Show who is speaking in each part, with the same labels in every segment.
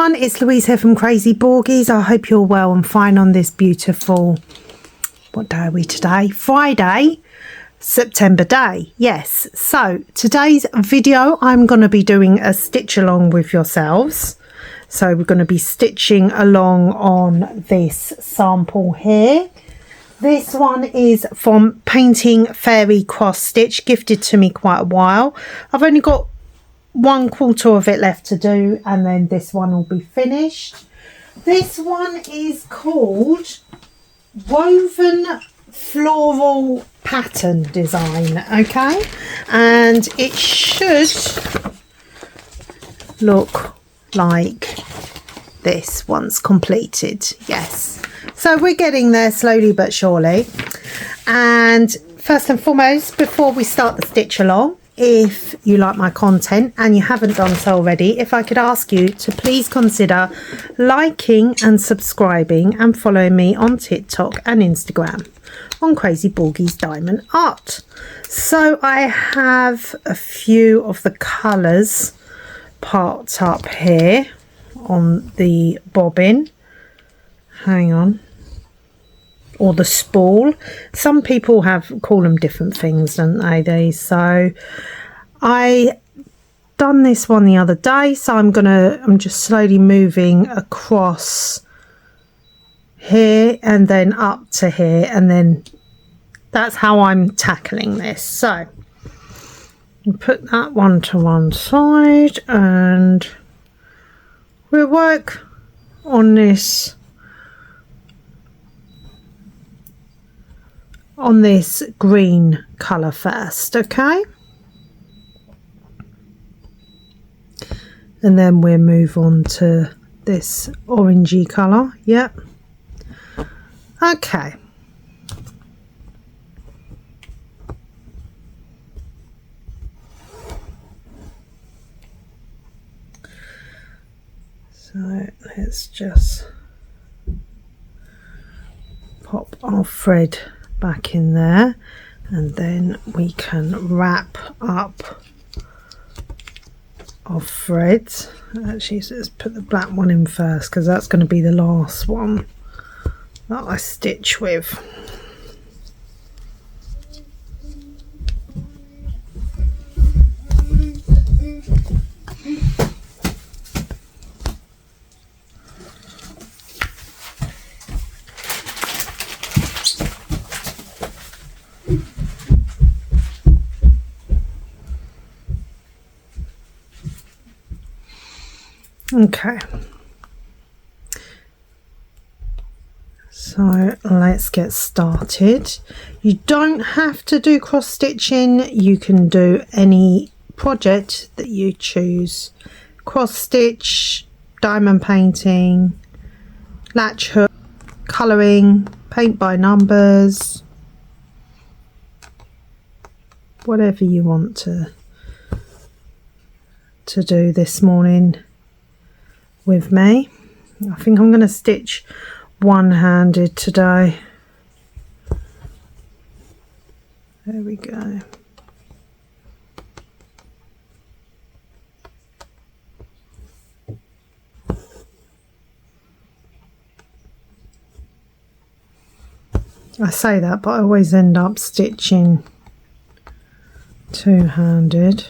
Speaker 1: everyone, it's Louise here from Crazy Borgies. I hope you're well and fine on this beautiful, what day are we today? Friday, September day. Yes, so today's video I'm going to be doing a stitch along with yourselves. So we're going to be stitching along on this sample here. This one is from Painting Fairy Cross Stitch, gifted to me quite a while. I've only got 1/4 of it left to do, and then this one will be finished. This one is called Woven Floral Pattern Design, okay, and it should look like this once completed. Yes, so we're getting there slowly but surely. And first and foremost, before we start the stitch along, if you like my content and you haven't done so already, if I could ask you to please consider liking and subscribing and following me on TikTok and Instagram on Crazy Borgies Diamond Art. So I have a few of the colours parked up here on the bobbin. Hang on. Or the spool. Some people call them different things, don't they? These. So I done this one the other day, so I'm just slowly moving across here and then up to here, and then that's how I'm tackling this. So put that one to one side and we'll work on this green colour first, okay, and then we'll move on to this orangey colour. Yep, okay. So let's just pop our thread back in there, and then we can wrap up our threads. Actually, so let's put the black one in first, because that's going to be the last one that I stitch with. Okay, so let's get started. You don't have to do cross stitching, you can do any project that you choose. Cross stitch, diamond painting, latch hook, colouring, paint by numbers, whatever you want to do this morning with me. I think I'm going to stitch one-handed today. There we go. I say that, but I always end up stitching two-handed.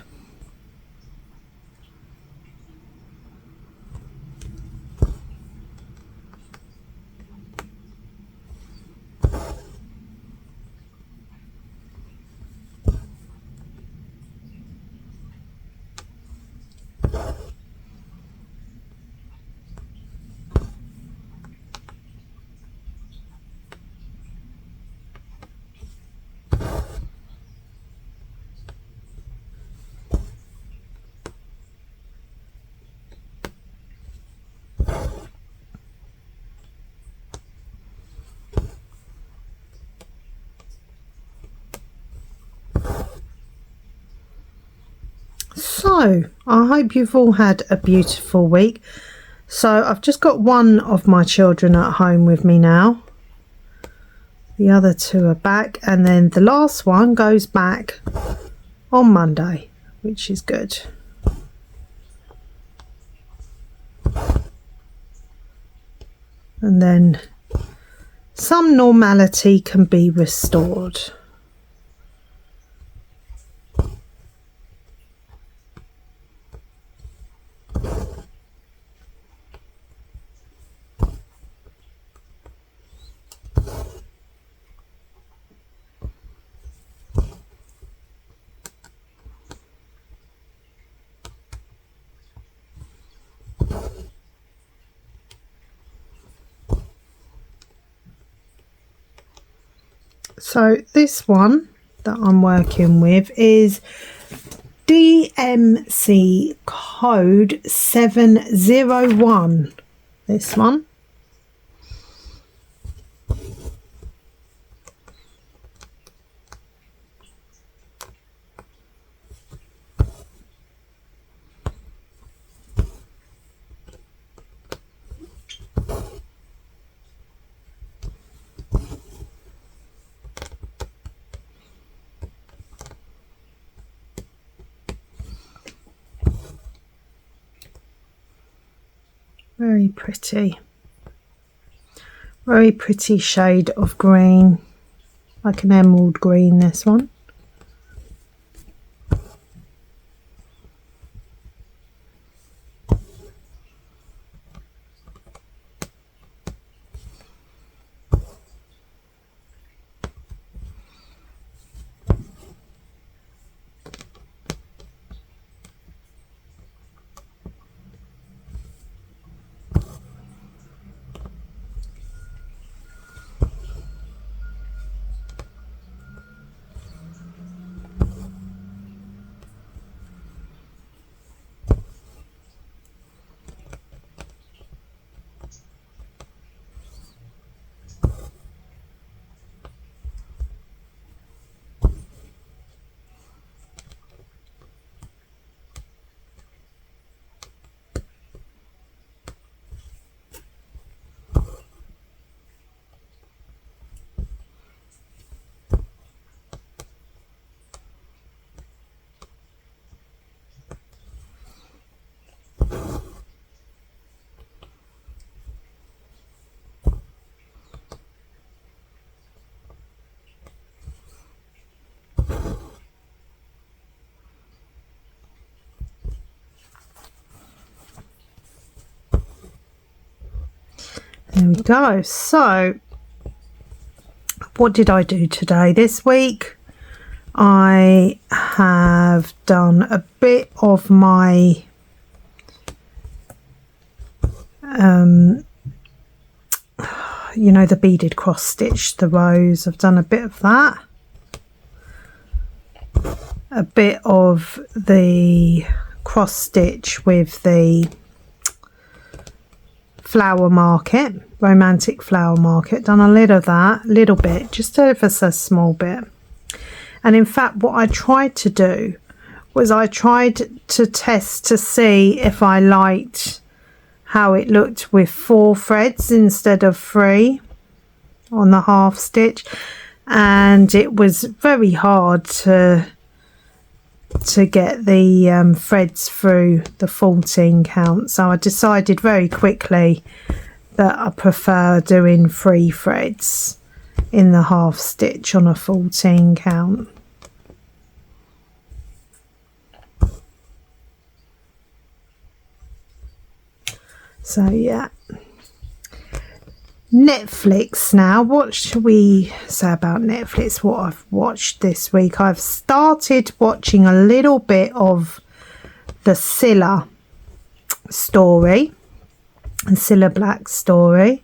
Speaker 1: So I hope you've all had a beautiful week. So I've just got one of my children at home with me now. The other two are back, and then the last one goes back on Monday, which is good. and then some normality can be restored. So this one that I'm working with is DMC code 701. This one. Very pretty shade of green, like an emerald green, this one. There we go. So what did I do today? This week I have done a bit of my you know, the beaded cross stitch, the rows. I've done a bit of that, a bit of the cross stitch with the flower market, romantic flower market. Done a little of that, little bit, just ever so small bit. And in fact what I tried to do was I tried to test to see if I liked how it looked with 4 threads instead of 3 on the half stitch, and it was very hard to get the threads through the 14 count. So I decided very quickly that I prefer doing 3 threads in the half stitch on a 14 count. So yeah, Netflix now. What should we say about Netflix? What I've watched this week? I've started watching a little bit of the Cilla story, the Cilla Black story.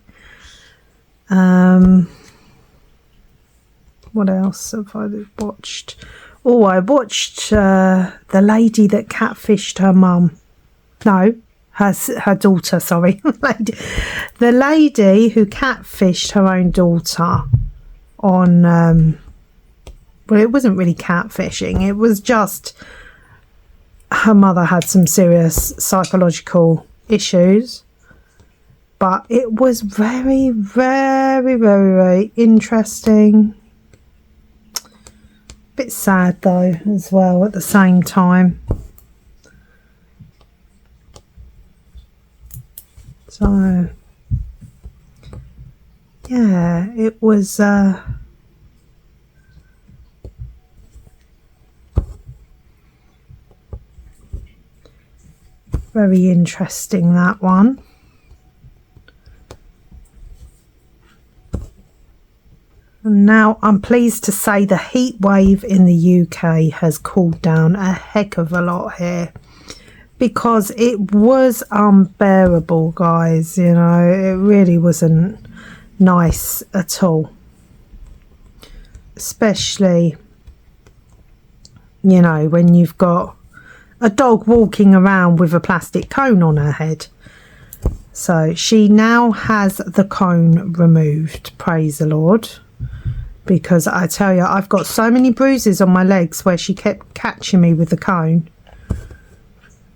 Speaker 1: What else have I watched? Oh, I watched the lady that catfished her mum. No, her daughter, sorry. The lady who catfished her own daughter on well, it wasn't really catfishing, it was just her mother had some serious psychological issues, but it was very, very, very, very interesting. Bit sad though as well at the same time. So yeah, it was very interesting, that one. And now I'm pleased to say the heat wave in the UK has cooled down a heck of a lot here, because it was unbearable, guys. You know, it really wasn't nice at all, especially, you know, when you've got a dog walking around with a plastic cone on her head. So she now has the cone removed, praise the Lord, because I tell you, I've got so many bruises on my legs where she kept catching me with the cone.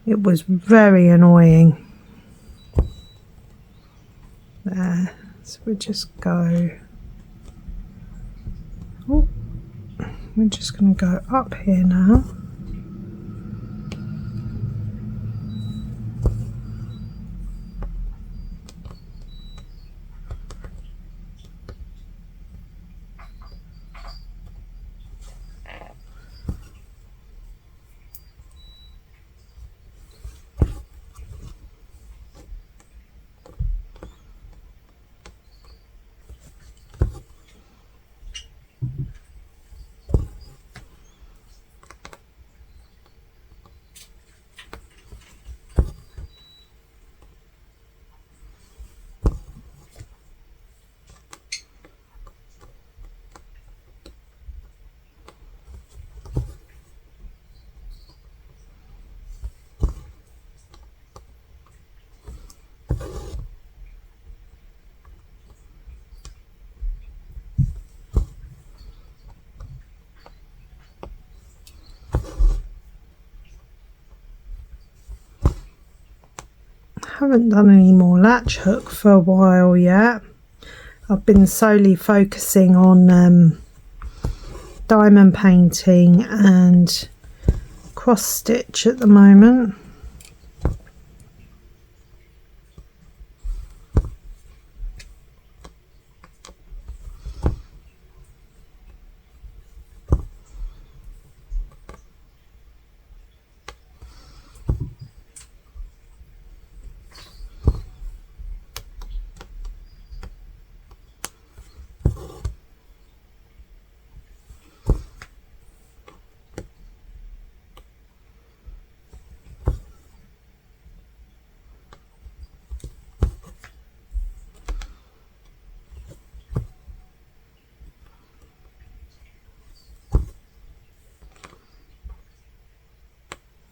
Speaker 1: It was very annoying. There, so we'll just go, oh, we're just going to go up here now. Haven't done any more latch hook for a while yet. I've been solely focusing on diamond painting and cross stitch at the moment.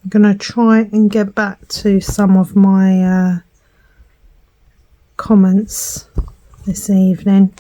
Speaker 1: I'm going to try and get back to some of my comments this evening.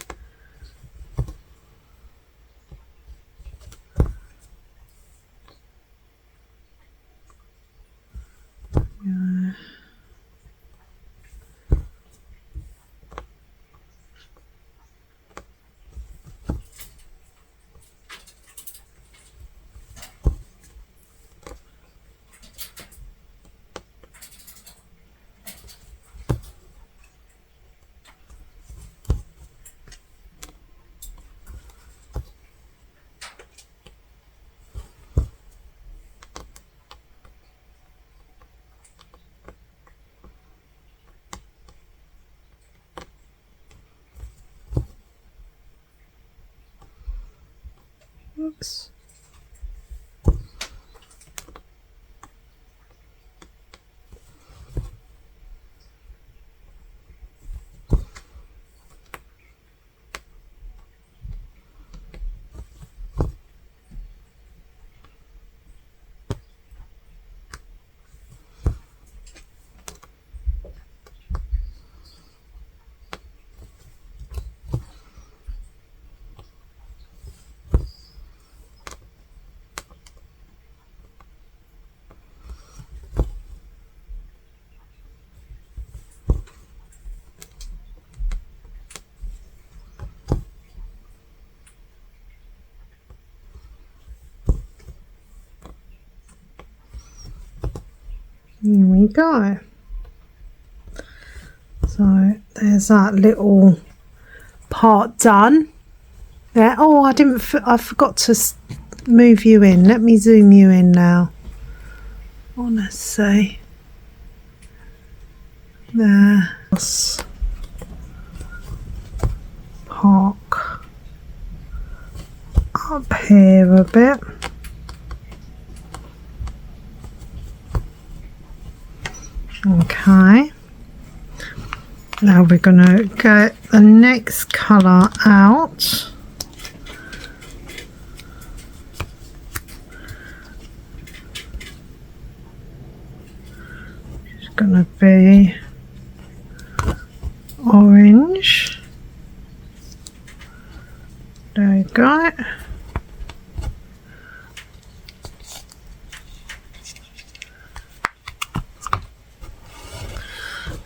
Speaker 1: Oops. Here we go. So there's that little part done. There. Oh, I forgot to move you in. Let me zoom you in now. Honestly. There. Park up here a bit. Okay. Now we're going to get the next colour out. It's going to be orange. There we go.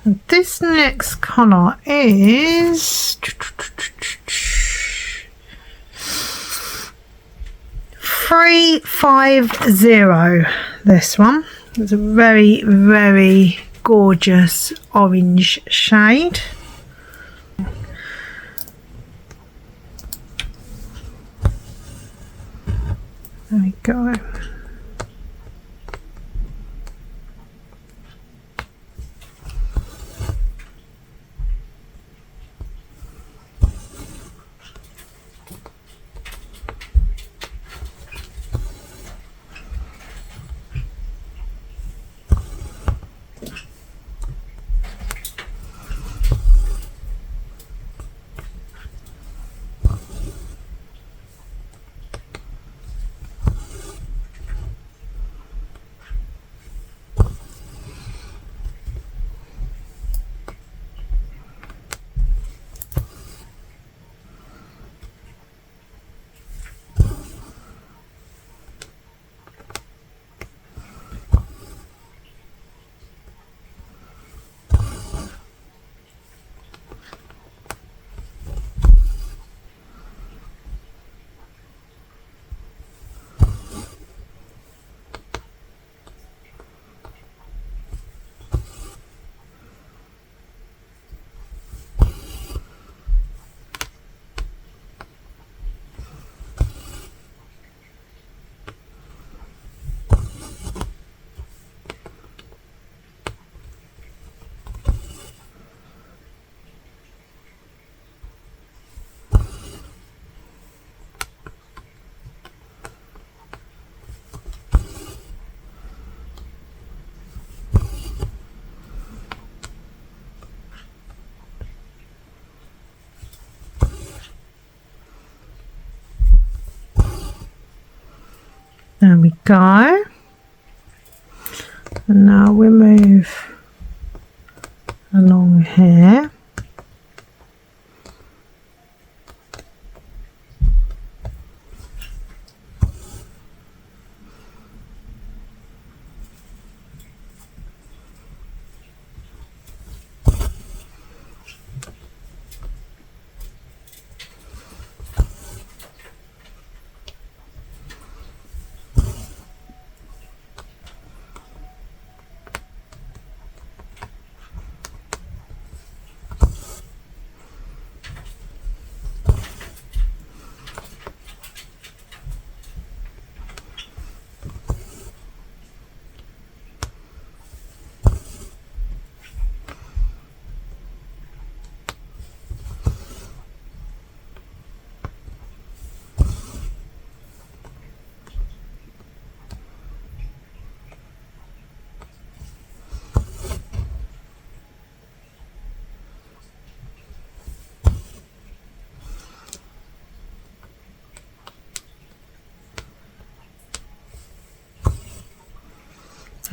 Speaker 1: And this next colour is 350. This one. It's a very, very gorgeous orange shade. There we go. There we go. And now we move along here.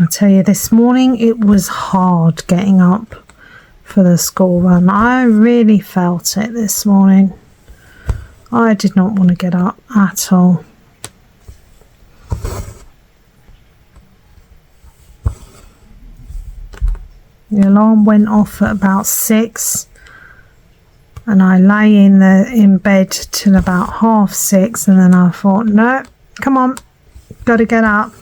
Speaker 1: I tell you, this morning it was hard getting up for the school run. I really felt it this morning. I did not want to get up at all. The alarm went off at about 6 and I lay in bed till about 6:30, and then I thought, no, come on, gotta get up.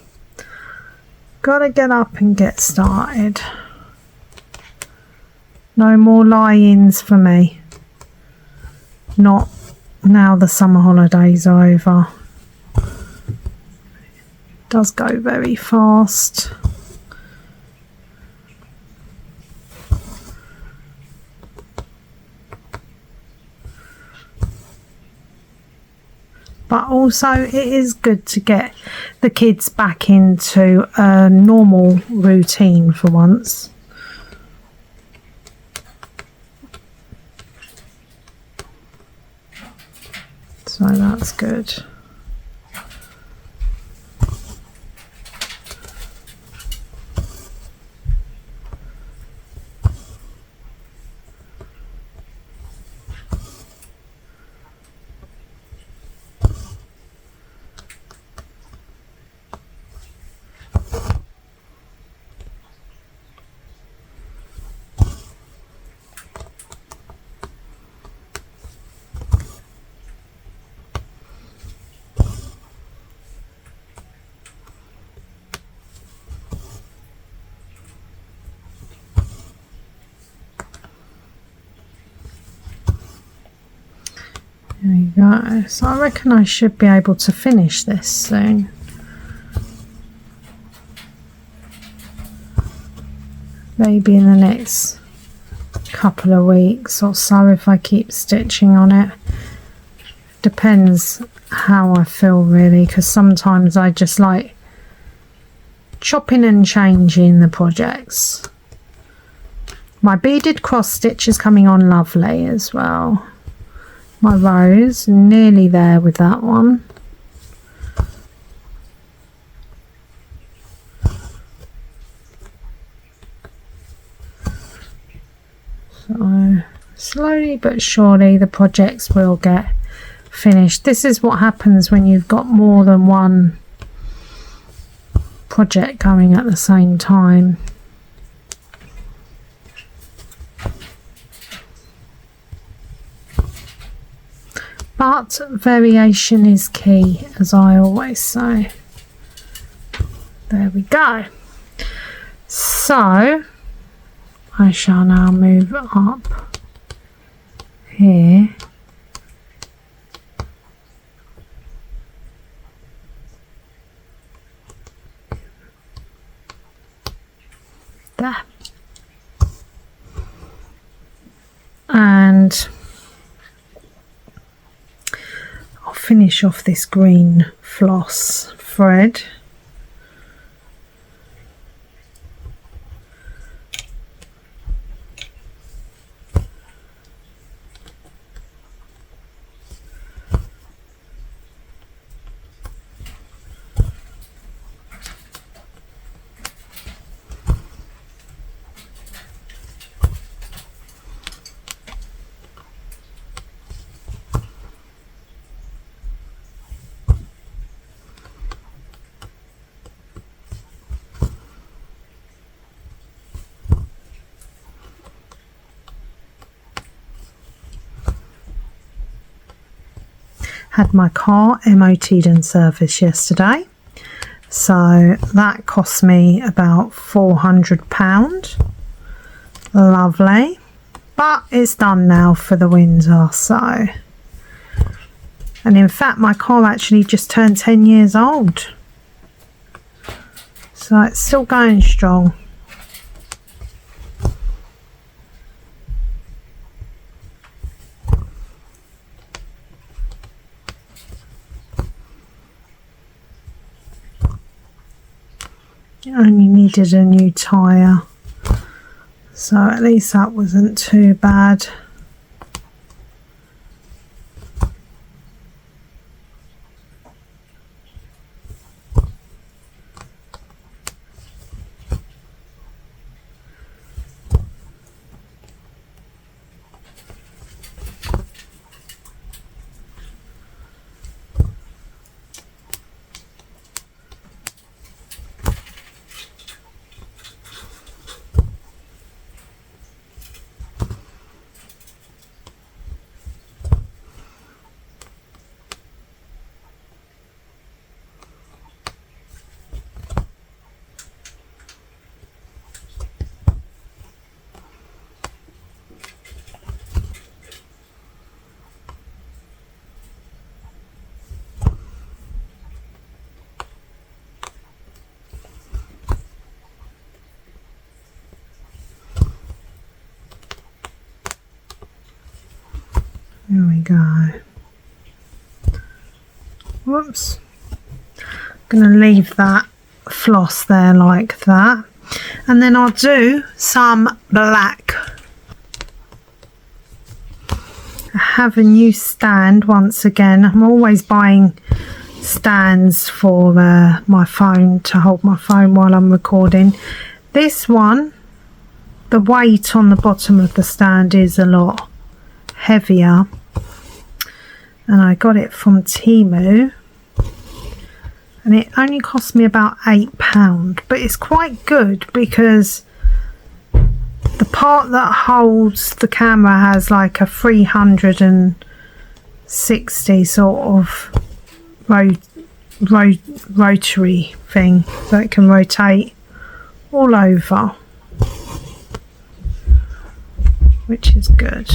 Speaker 1: Gotta get up and get started. No more lie-ins for me. not now the summer holidays are over. It does go very fast. But also it is good to get the kids back into a normal routine for once. So that's good. There you go. So I reckon I should be able to finish this soon. Maybe in the next couple of weeks or so if I keep stitching on it. Depends how I feel really, because sometimes I just like chopping and changing the projects. My beaded cross stitch is coming on lovely as well. My rose, nearly there with that one. So slowly but surely the projects will get finished. This is what happens when you've got more than one project going at the same time. But variation is key, as I always say. There we go. So I shall now move up here. There. And I'll finish off this green floss thread. Had my car MOT'd and serviced yesterday, so that cost me about £400. Lovely, but it's done now for the winter. So, and in fact my car actually just turned 10 years old, so it's still going strong. Only needed a new tyre, so at least that wasn't too bad. go. Whoops. I'm going to leave that floss there like that, and then I'll do some black. I have a new stand once again. I'm always buying stands for my phone, to hold my phone while I'm recording. This one, the weight on the bottom of the stand is a lot heavier, and I got it from Temu, and it only cost me about £8, but it's quite good because the part that holds the camera has like a 360 sort of rotary thing, so it can rotate all over, which is good.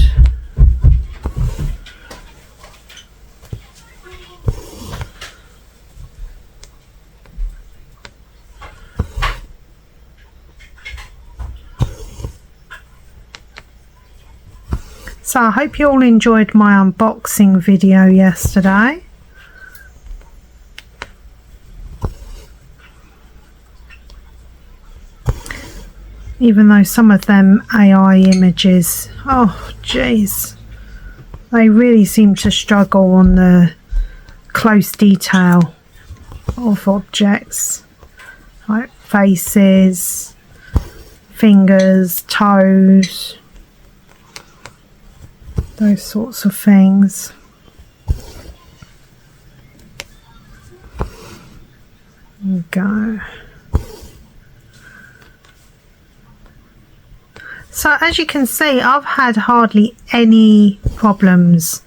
Speaker 1: So I hope you all enjoyed my unboxing video yesterday. Even though some of them AI images, oh geez, they really seem to struggle on the close detail of objects, like faces, fingers, toes, those sorts of things. There we go. So as you can see, I've had hardly any problems,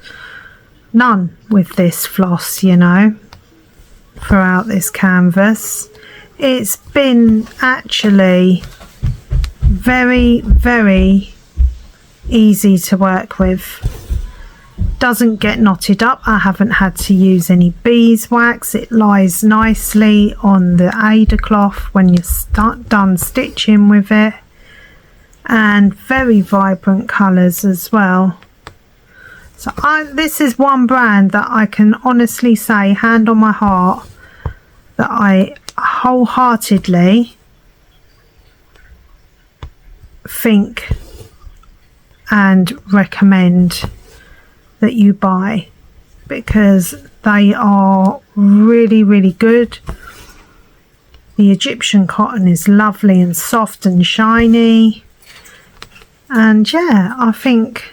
Speaker 1: none, with this floss, you know, throughout this canvas. It's been actually very, very easy to work with. Doesn't get knotted up. I haven't had to use any beeswax. It lies nicely on the Aida cloth when you're done stitching with it, and very vibrant colours as well. So this is one brand that I can honestly say, hand on my heart, that I wholeheartedly think and recommend that you buy, because they are really, really good. The Egyptian cotton is lovely and soft and shiny, and yeah, I think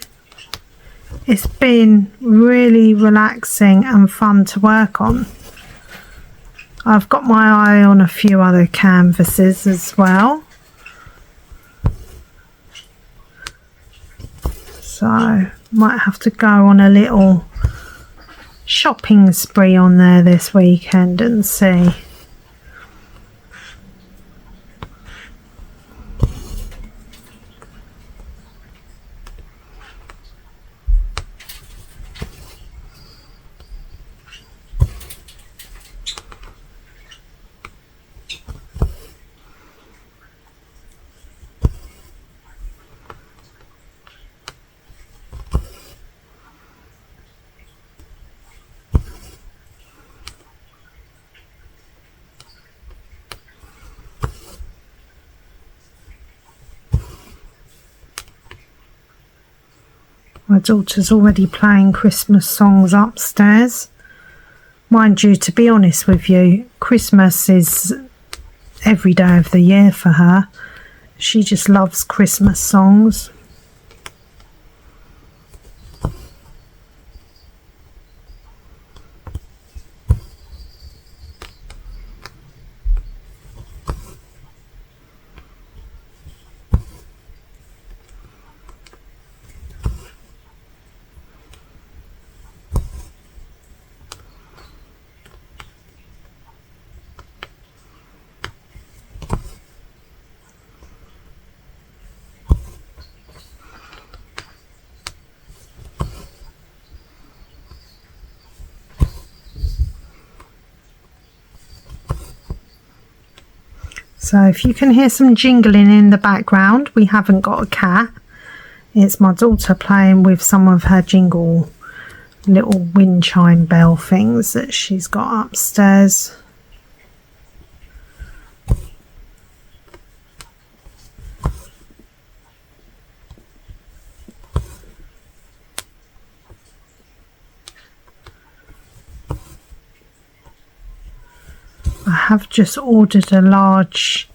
Speaker 1: it's been really relaxing and fun to work on. I've got my eye on a few other canvases as well, so might have to go on a little shopping spree on there this weekend and see. My daughter's already playing Christmas songs upstairs. Mind you, to be honest with you, Christmas is every day of the year for her. She just loves Christmas songs. So if you can hear some jingling in the background, we haven't got a cat. It's my daughter playing with some of her jingle little wind chime bell things that she's got upstairs. I have just ordered a large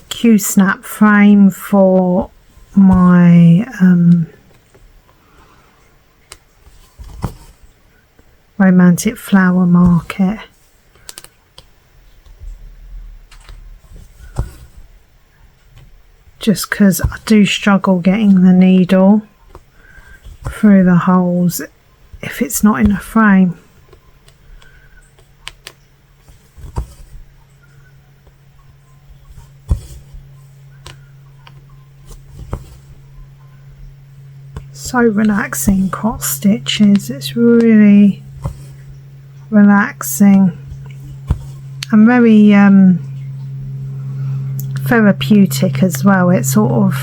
Speaker 1: Q-snap frame for my romantic flower market. Just because I do struggle getting the needle through the holes if it's not in a frame. So relaxing cross stitches, it's really relaxing and very therapeutic as well. It sort of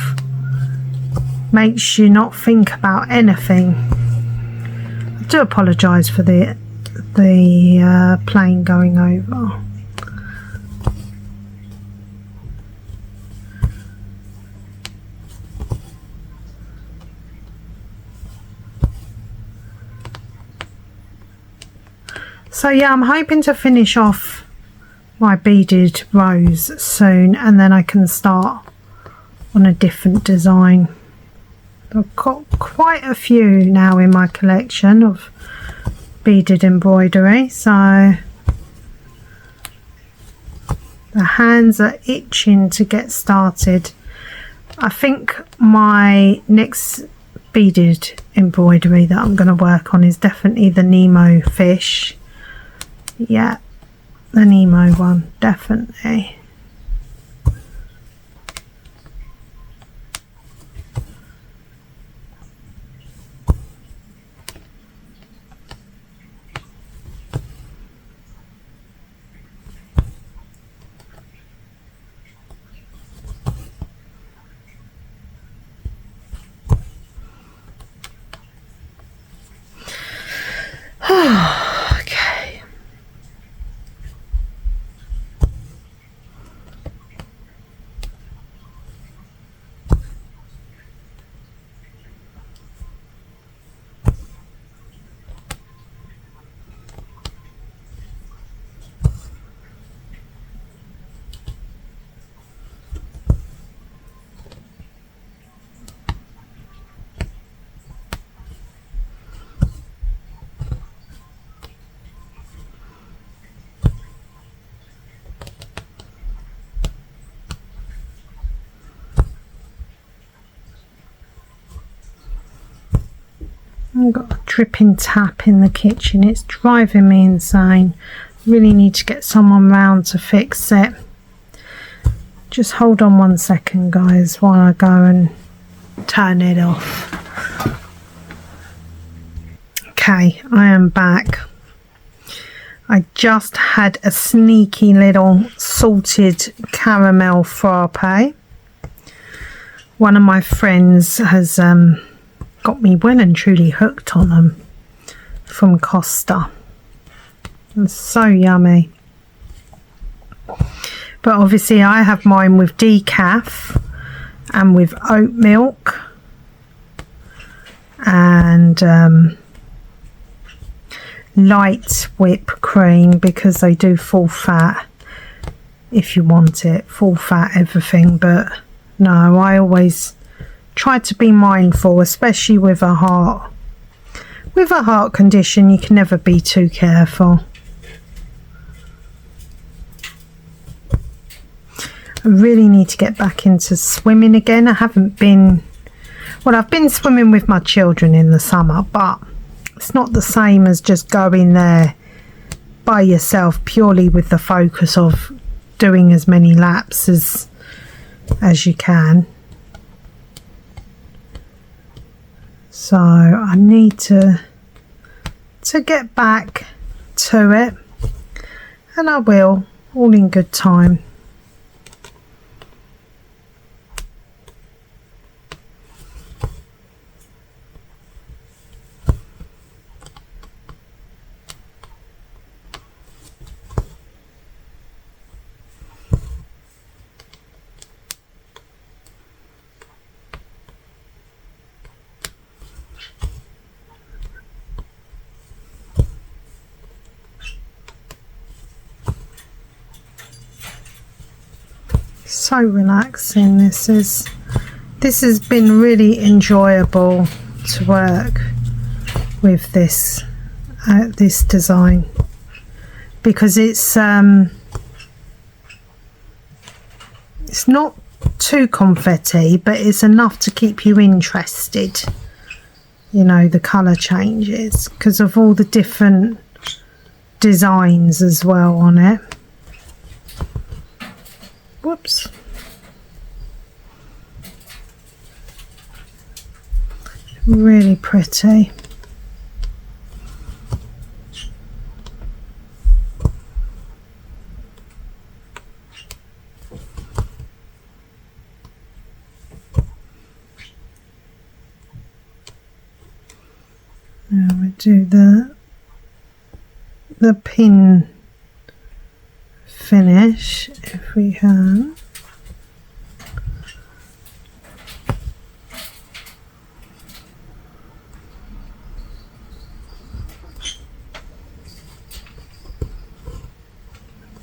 Speaker 1: makes you not think about anything. I do apologise for the plane going over. So yeah, I'm hoping to finish off my beaded rose soon, and then I can start on a different design. I've got quite a few now in my collection of beaded embroidery, so the hands are itching to get started. I think my next beaded embroidery that I'm going to work on is definitely the Nemo fish. Yeah, the Nemo one, definitely. Okay. I've got a dripping tap in the kitchen, it's driving me insane. Really need to get someone round to fix it. Just hold on 1 second guys while I go and turn it off. Okay, I am back. I just had a sneaky little salted caramel frappe. One of my friends has got me well and truly hooked on them from Costa. It's so yummy. But obviously I have mine with decaf and with oat milk and light whipped cream, because they do full fat if you want it, full fat everything. But no, I always try to be mindful, especially with a heart condition. You can never be too careful. I really need to get back into swimming again. I haven't been, well, I've been swimming with my children in the summer, but it's not the same as just going there by yourself purely with the focus of doing as many laps as you can. So I need to get back to it, and I will, all in good time. So relaxing. This has been really enjoyable to work with this design, because it's not too confetti, but it's enough to keep you interested. You know, the colour changes because of all the different designs as well on it. Whoops. Really pretty. Now we do the pin finish if we can.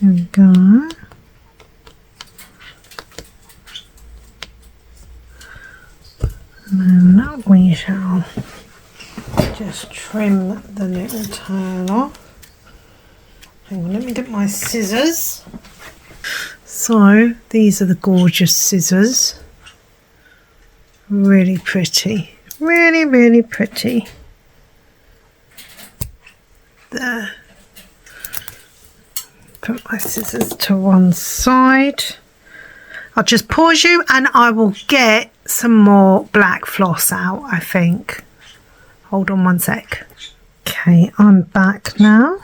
Speaker 1: There we go. And then we shall just trim the little tail off. Hang on, let me get my scissors. So these are the gorgeous scissors. Really pretty. Really, really pretty. There. Put my scissors to one side. I'll just pause you and I will get some more black floss out, I think. Hold on one sec. Okay, I'm back now.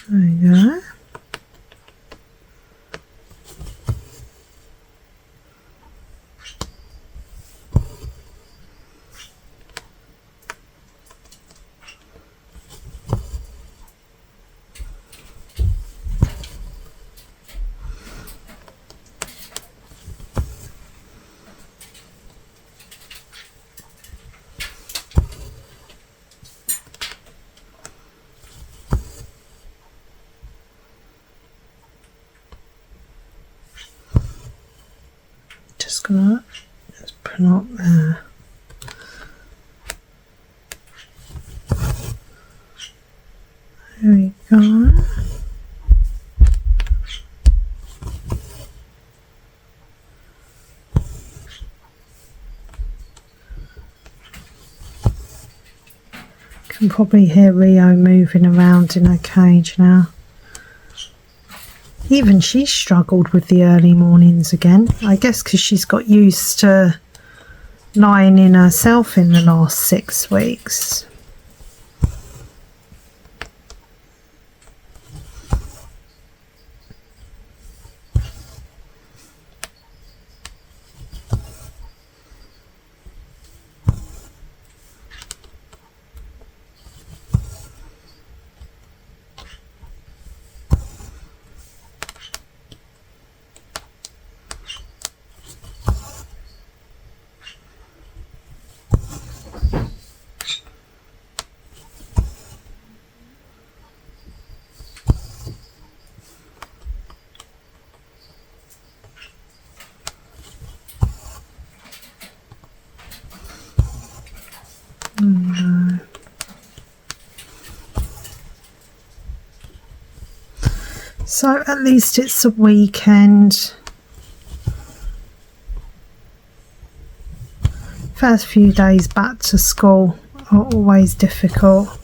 Speaker 1: There you go. Gonna just put up there. There we go. Can probably hear Rio moving around in her cage now. Even she struggled with the early mornings again. I guess because she's got used to lying in herself in the last 6 weeks. So at least it's a weekend. First few days back to school are always difficult.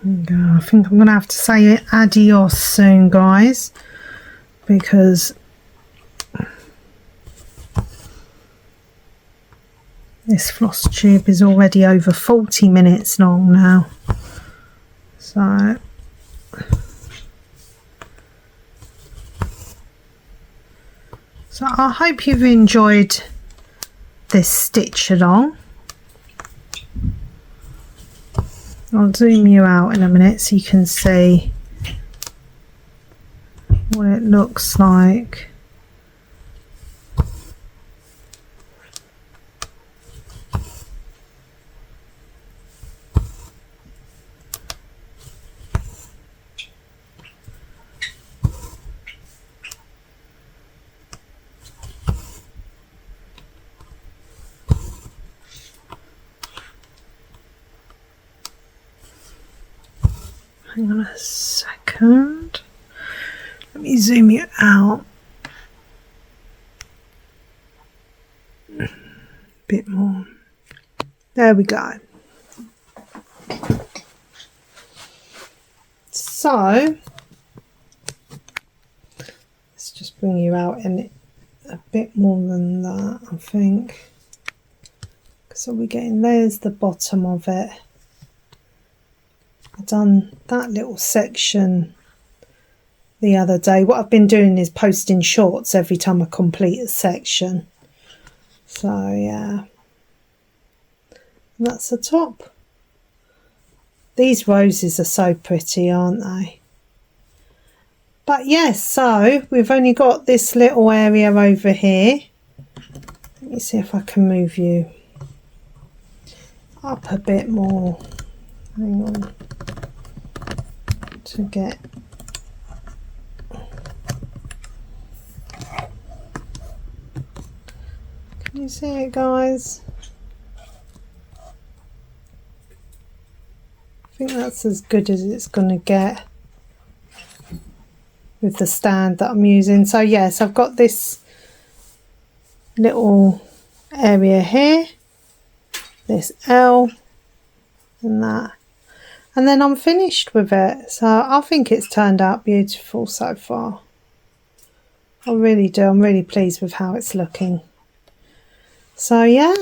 Speaker 1: I think I'm going to have to say adios soon, guys, because this floss tube is already over 40 minutes long now. So I hope you've enjoyed this stitch along. I'll zoom you out in a minute so you can see what it looks like. Hang on a second. Let me zoom you out a bit more. There we go. So let's just bring you out in a bit more than that, I think. So we're getting, there's the bottom of it. I've done that little section the other day. What I've been doing is posting shorts every time I complete a section. So yeah, and that's the top. These roses are so pretty, aren't they? But yes, so we've only got this little area over here. Let me see if I can move you up a bit more. Hang on. To get can you see it, guys? I think that's as good as it's going to get with the stand that I'm using. So yes, I've got this little area here, this L and that. And then I'm finished with it. So I think it's turned out beautiful so far. I really do. I'm really pleased with how it's looking. So yeah.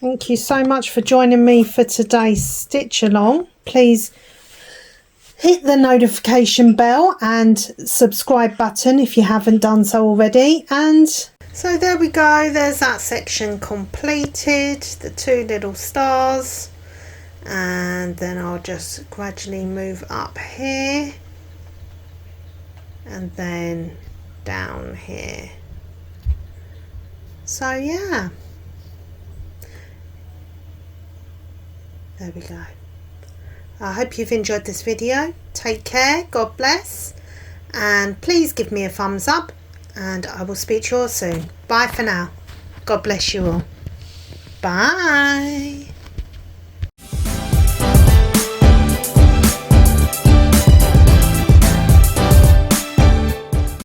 Speaker 1: Thank you so much for joining me for today's stitch along. Please hit the notification bell and subscribe button if you haven't done so already. And so there we go, there's that section completed, the two little stars, and then I'll just gradually move up here and then down here. So yeah, there we go. I hope you've enjoyed this video. Take care, God bless, and please give me a thumbs up. And I will speak to you all soon. Bye for now. God bless you all. Bye.